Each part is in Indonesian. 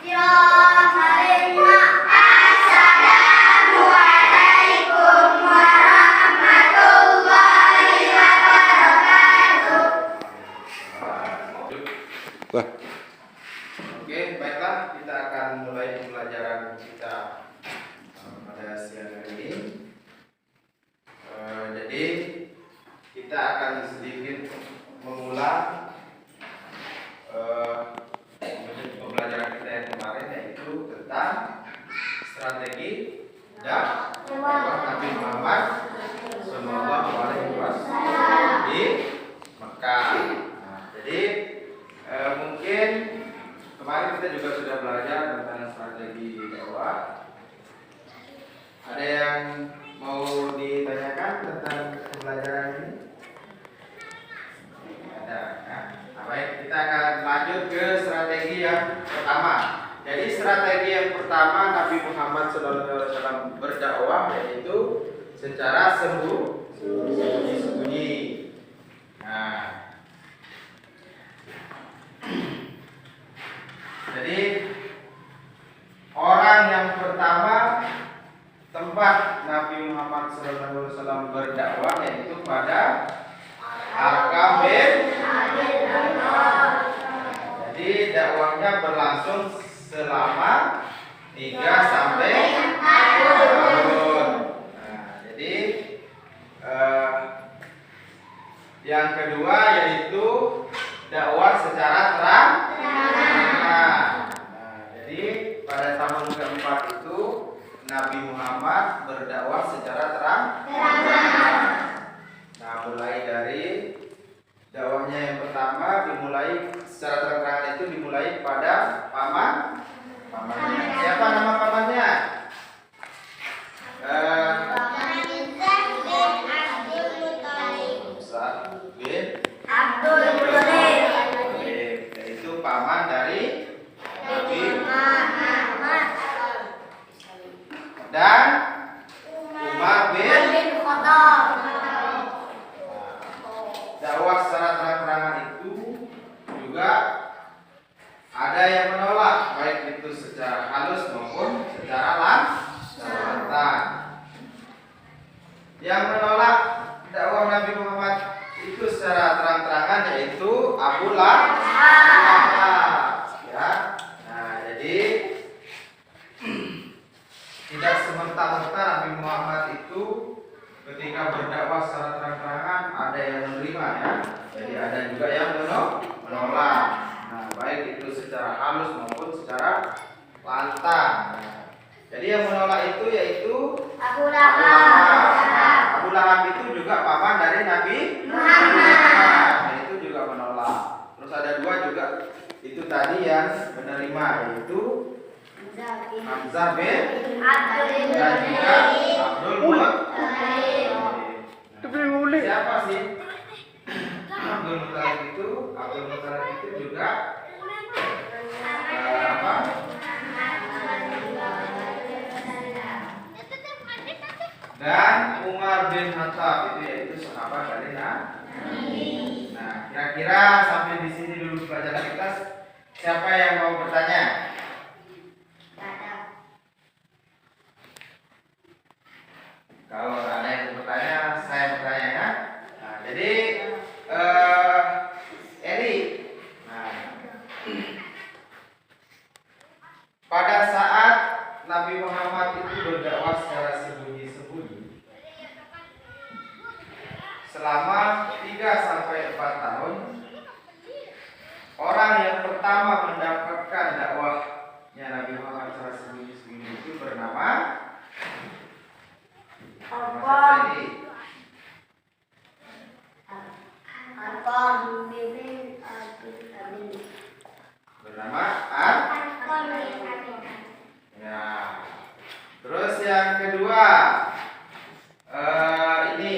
Assalamualaikum warahmatullahi wabarakatuh. Wah. Oke, baiklah, kita akan mulai pembelajaran kita pada siang hari ini. Jadi kita akan sedikit mengulang pembelajaran kita yang kemarin, yaitu tentang strategi dakwah Nabi Muhammad Sallallahu Alaihi Wasallam di Mekah. Nah, jadi mungkin kemarin kita juga sudah belajar tentang strategi dakwah. Ada yang mau ditanyakan tentang pembelajaran ini? Ada. Nah, baik, kita akan lanjut ke strategi yang pertama. Jadi strategi yang pertama Nabi Muhammad SAW berdakwah yaitu secara sembunyi-sembunyi. Nah, jadi orang yang pertama tempat Nabi Muhammad SAW berdakwah yaitu pada Arqam bin Abi Thalib. Jadi dakwahnya berlangsung selama 3 sampai 4 tahun. Nah, jadi yang kedua yaitu dakwah secara terang-terangan. Nah, jadi pada tahun keempat itu Nabi Muhammad berdakwah secara terang-terangan. Nah, mulai dari dakwahnya yang pertama dimulai secara terang-terangan itu dimulai pada pamannya. Siapa nama pamannya? Hamzah bin Abdul Muthalib. Yaitu paman dari Nabi Muhammad. Dan Umar bin Khattab. Dakwah secara terang-terangan itu juga ada yang menolak, baik itu secara halus maupun secara lantang. Yang menolak dakwah Nabi Muhammad itu secara terang-terangan yaitu Abu Lahab. Ya. Nah, jadi tidak semerta-merta Nabi Muhammad itu ketika berdakwah secara terang-terangan ada yang menerima, ya. Jadi ada juga yang menolak. Nah, baik itu secara halus maupun secara lantang. Nah, jadi yang menolak itu yaitu Abu Lahab. Abu Lahab itu juga paman dari Nabi Muhammad. Nah, itu juga menolak. Terus ada dua juga itu tadi yang menerima, yaitu Hamzah bin dan juga Abdul Muthalib. Siapa sih Abdul Muthalib itu? Abdul Muthalib itu juga apa? Dan Umar bin Khattab itu yaitu sahabat dari Nabi. Nah, kira-kira sampai di sini dulu pelajaran kita. Siapa yang mau bertanya? Kalau ada yang bertanya, saya bertanya, ya. Nah, jadi Eri, nah, pada saat Nabi Muhammad itu berdakwah secara sembunyi-sembunyi selama 3 sampai 4 tahun, orang yang pertama mendapatkan dakwahnya Nabi Muhammad secara sembunyi-sembunyi itu bernama bernama ya. Terus yang kedua ini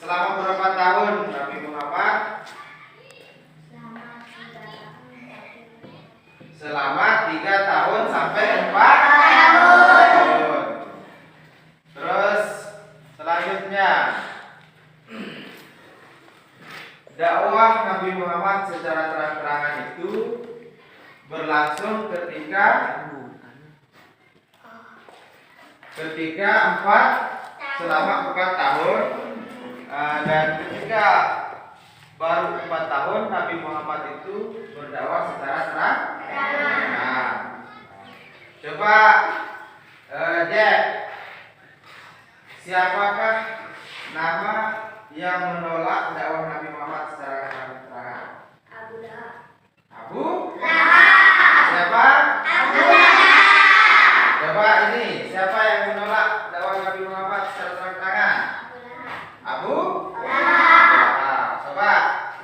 selama berapa tahun Nabi Muhammad? Selama 3 tahun sampai 4 tahun. Terus selanjutnya dakwah Nabi Muhammad secara terang-terangan itu berlangsung ketika selama 4 tahun. Dan ketika baru 4 tahun Nabi Muhammad itu berdakwah secara terang. Nah, coba Jack, siapakah nama yang menolak dakwah Nabi Muhammad secara terang-terangan? Abu Lahab. Abu siapa? Abu Lahab. Coba ini, siapa yang menolak dakwah Nabi Muhammad secara terang-terangan? Abu Lahab. Coba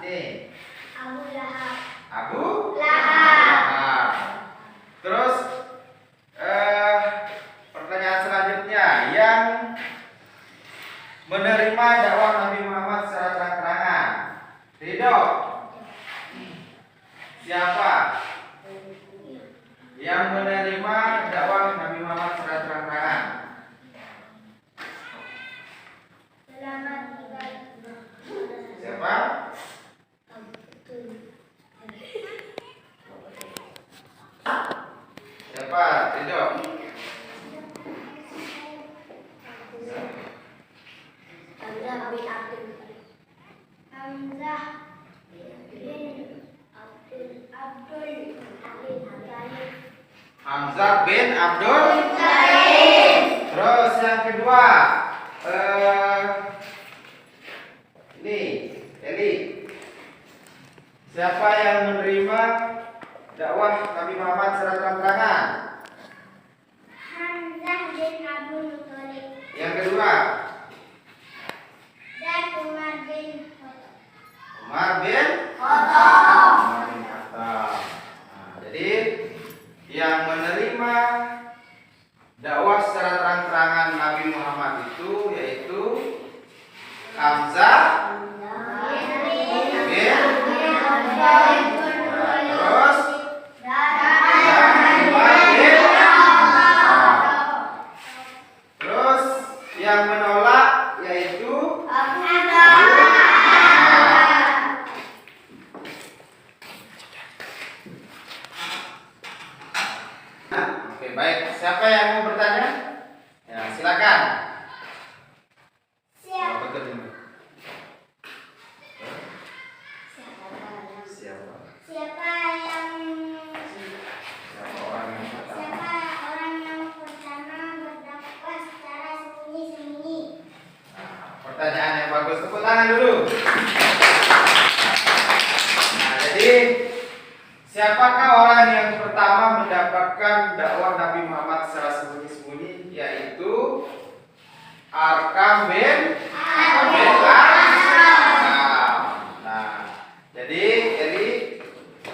ini. Abu Lahab. Abu Lahab. Lahab. Terus pertanyaan selanjutnya, yang menerima dakwah Nabi Muhammad secara terang-terangan. Ridho. Siapa yang menerima dakwah Nabi Muhammad secara terang-terangan? Selamat tinggal. Siapa? Siapa? Ridho. Hamzah bin Abdul Hamzah bin Hamzah bin Abdul Muthalib. Terus yang kedua, ini Eli. Siapa yang menerima dakwah Nabi Muhammad secara terang-terangan? Hamzah bin Abdul Muthalib. Yang kedua, Dan Umar bin Khattab. Umar bin Khattab. Nah, jadi yang menerima dakwah secara terang-terangan Nabi Muhammad itu yaitu Hamzah bin terus terus yang menolak yaitu Oke, baik. Siapa yang mau bertanya? Ya, silakan. Oh, betul ini. Siapa? Siapa Orang yang pertama? orang yang pertama berdakwah secara sembunyi-sembunyi? Nah, pertanyaan yang bagus. Tepuk tangan dulu. Nah, jadi siapakah orang yang pertama mendapatkan dakwah Nabi Muhammad secara sembunyi-sembunyi? Yaitu Arkam bin Nah, jadi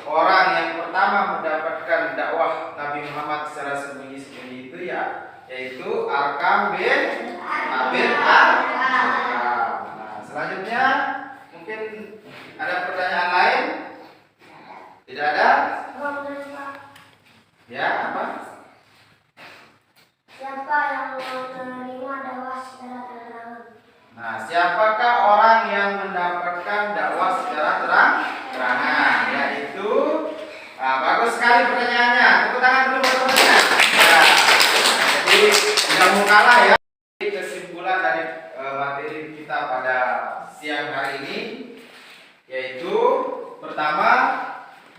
orang yang pertama mendapatkan dakwah Nabi Muhammad secara sembunyi-sembunyi itu yaitu Arkam bin Arkam. Nah, selanjutnya mungkin ada pertanyaan lain? Tidak ada? Ya, apa? Siapa yang menerima dakwah secara terang-terangan? Nah, siapakah orang yang mendapatkan dakwah secara terang-terangan? Yaitu, bagus sekali pertanyaannya. Tepuk tangan dulu buat teman-teman. Ya, jadi tidak mau kalah ya. Kesimpulan dari materi kita pada siang hari ini yaitu pertama,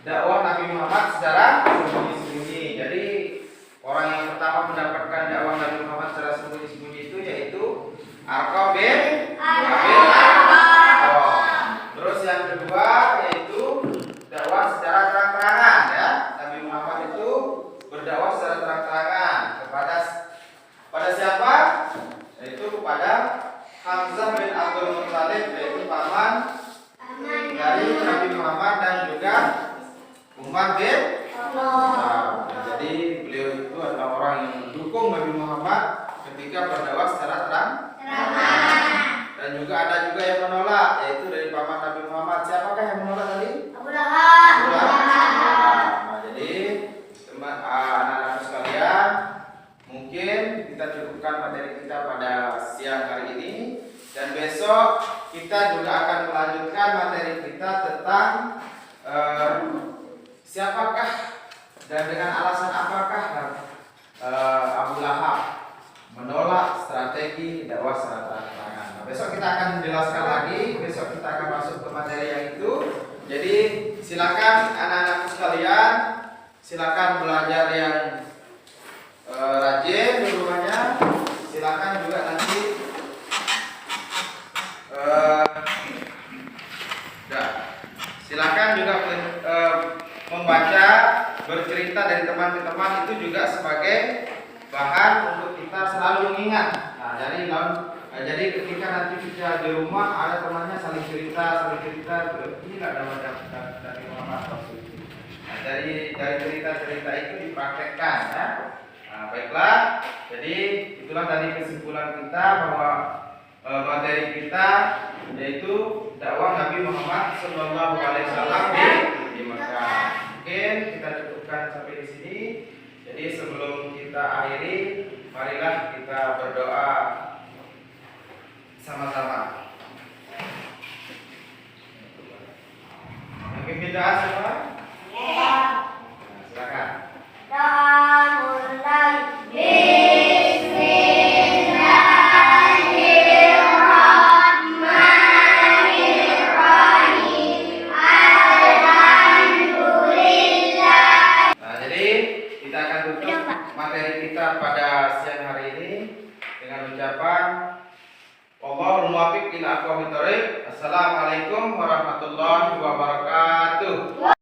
dakwah Nabi Muhammad secara sembunyi-sembunyi. Jadi orang yang pertama mendapatkan dakwah Nabi Muhammad secara sembunyi-sembunyi itu yaitu Arkam bin Terus yang kedua yaitu dakwah secara terang-terangan ya. Nabi Muhammad itu berdakwah secara terang-terangan kepada siapa? Yaitu kepada Hamzah bin Abdul Muthalib, yaitu paman dari Nabi Muhammad dan juga Umar bin Khattab. Jadi beliau itu adalah orang yang mendukung Nabi Muhammad ketika berdakwah secara terang-terangan. Dan juga ada yang menolak, yaitu dari paman Nabi Muhammad. Siapakah yang menolak tadi? Abu Lahab. Nah, jadi anak-anak sekalian, mungkin kita cukupkan materi kita pada siang hari ini. Dan besok kita juga akan melanjutkan materi kita tentang siapakah Dan dengan alasan apakah Abu Lahab menolak strategi dakwah secara terang-terangan? Nah, besok kita akan menjelaskan lagi. Besok kita akan masuk ke materi yang itu. Jadi silakan anak-anakku sekalian, silakan belajar yang rajin di rumahnya. Silakan juga nanti silakan juga membaca, bercerita dari teman ke teman, itu juga sebagai bahan untuk kita selalu mengingat. Nah, jadi ketika nanti kita di rumah ada temannya saling cerita, ini nggak dari Muhammad Rasul. Nah, dari cerita-cerita itu dipraktekkan, ya. Nah, baiklah. Jadi itulah tadi kesimpulan kita bahwa materi kita yaitu dakwah Nabi Muhammad SAW di Mekah. Mungkin kita cukupkan sampai di sini. Jadi sebelum kita akhiri, marilah kita berdoa sama-sama. Yang pimpin doa siapa? Nah, silakan. Materi kita pada siang hari ini dengan ucapan Allahul muwaffiq ila aqwamit thoriq. Assalamualaikum warahmatullahi wabarakatuh.